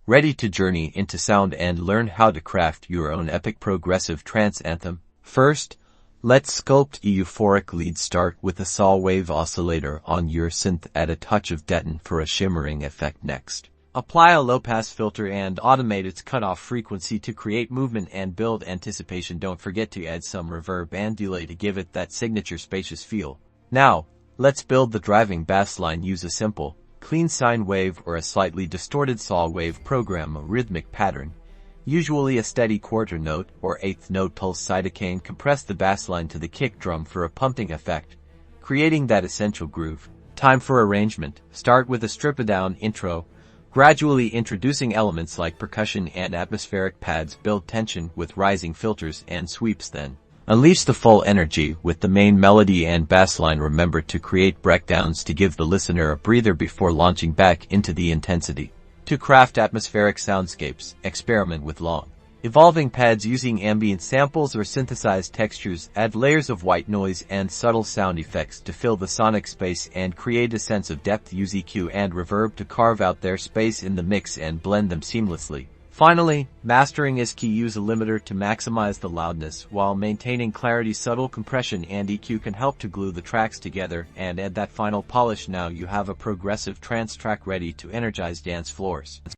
Ready to journey into sound and learn how to craft your own epic progressive trance anthem? First, let's sculpt a euphoric lead. Start with a saw wave oscillator on your synth. Add a touch of deton for a shimmering effect. Next, apply a low-pass filter and automate its cutoff frequency to create movement and build anticipation. Don't forget to add some reverb and delay to give it that signature spacious feel. Now, let's build the driving bass line. Use a simple, clean sine wave or a slightly distorted saw wave. Program a rhythmic pattern, usually a steady quarter note or eighth note pulse cytokine. Compress the bass line to the kick drum for a pumping effect, creating that essential groove. Time for arrangement. Start with a stripped-down intro, gradually introducing elements like percussion and atmospheric pads. Build tension with rising filters and sweeps, then unleash the full energy with the main melody and bass line. Remember to create breakdowns to give the listener a breather before launching back into the intensity. To craft atmospheric soundscapes, experiment with long, evolving pads using ambient samples or synthesized textures. Add layers of white noise and subtle sound effects to fill the sonic space and create a sense of depth. Use EQ and reverb to carve out their space in the mix and blend them seamlessly. Finally, mastering is key. Use a limiter to maximize the loudness while maintaining clarity. Subtle compression and EQ can help to glue the tracks together and add that final polish. Now you have a progressive trance track ready to energize dance floors.